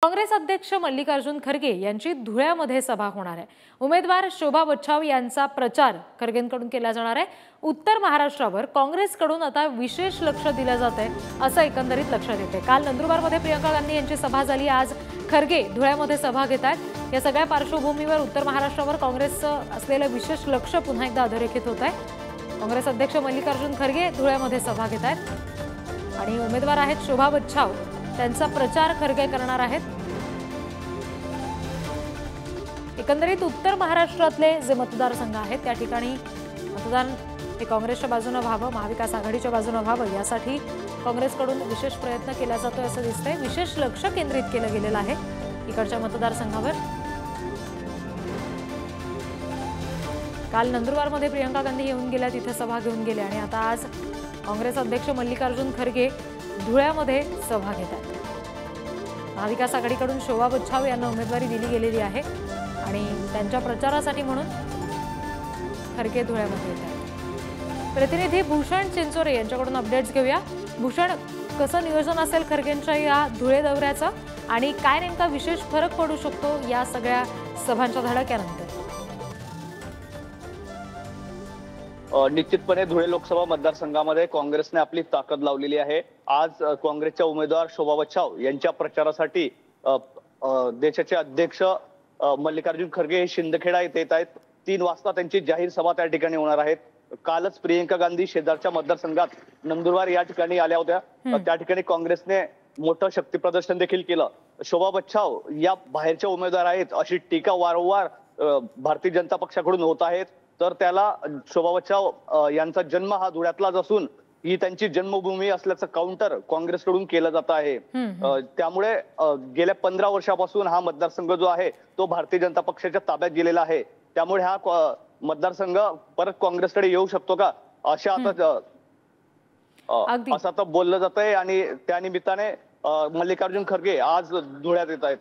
काँग्रेस अध्यक्ष मल्लिकार्जुन खरगे यांची धुळ्यामध्ये सभा होणार आहे। उमेदवार शोभा बच्छाव यांचा प्रचार खरगेंकडून केला जाणार आहे। उत्तर महाराष्ट्रावर काँग्रेसकडून आता विशेष लक्ष दिले जाते असं एकंदरीत लक्षात येते। काल नंदुरबारमध्ये प्रियंका गांधी यांची सभा झाली, आज खरगे धुळ्यामध्ये सभा घेतात। या सगळ्या पार्श्वभूमीवर उत्तर महाराष्ट्रावर काँग्रेसचं असलेलं विशेष लक्ष पुन्हा एकदा अधोरेखित होत आहे। काँग्रेस अध्यक्ष मल्लिकार्जुन खरगे धुळ्यामध्ये सभा घेतात आणि उमेदवार आहेत शोभा बच्छाव, त्यांचा प्रचार खरगे करणार आहेत। एकंदरीत उत्तर महाराष्ट्रातले जे मतदारसंघ आहेत त्या ठिकाणी मतदान हे काँग्रेसच्या बाजूने व्हावं, महाविकास आघाडीच्या बाजूने व्हावं यासाठी काँग्रेसकडून विशेष प्रयत्न केला जातोय असं दिसतंय। विशेष लक्ष केंद्रित केलं गेलेलं आहे इकडच्या मतदारसंघावर। काल नंदुरबारमध्ये प्रियंका गांधी येऊन गेल्या, तिथे सभा घेऊन गेल्या आणि आता आज काँग्रेस अध्यक्ष मल्लिकार्जुन खरगे धुळ्यामध्ये सभा घेतात। महाविकास आघाडीकडून शोभा बच्छाव यांना उमेदवारी दिली गेलेली आहे आणि त्यांच्या प्रचारासाठी म्हणून खरगे धुळ्यामध्ये येतात। प्रतिनिधी भूषण चिंचोरे यांच्याकडून अपडेट्स घेऊया। भूषण, कसं नियोजन असेल खरगेंच्या या धुळे दौऱ्याचं आणि काय नेमका विशेष फरक पडू शकतो या सगळ्या सभांच्या धडक्यानंतर? निश्चितपणे धुळे लोकसभा मतदारसंघामध्ये काँग्रेसने आपली ताकद लावलेली आहे। आज काँग्रेसच्या उमेदवार शोभा बच्छाव यांच्या प्रचारासाठी देशाचे अध्यक्ष मल्लिकार्जुन खरगे हे शिंदखेडा येथे येत आहेत। 3 वाजता त्यांची जाहीर सभा त्या ठिकाणी होणार आहेत। कालच प्रियंका गांधी शेजारच्या मतदारसंघात नंदुरबार या ठिकाणी आल्या होत्या, त्या ठिकाणी काँग्रेसने मोठं शक्ती प्रदर्शन देखील केलं। शोभा बच्छाव या बाहेरच्या उमेदवार आहेत अशी टीका वारंवार भारतीय जनता पक्षाकडून होत आहेत। तर त्याला शोभा बच्छाव यांचा जन्म हा धुळ्यातलाच असून ही त्यांची जन्मभूमी असल्याचं काउंटर काँग्रेसकडून केलं जात आहे। त्यामुळे गेल्या 15 वर्षापासून हा मतदारसंघ जो आहे तो भारतीय जनता पक्षाच्या ताब्यात गेलेला आहे। त्यामुळे हा मतदारसंघ परत काँग्रेसकडे येऊ शकतो का असं आता बोललं जात आहे आणि त्या निमित्ताने मल्लिकार्जुन खरगे आज धुळ्यात येत आहेत।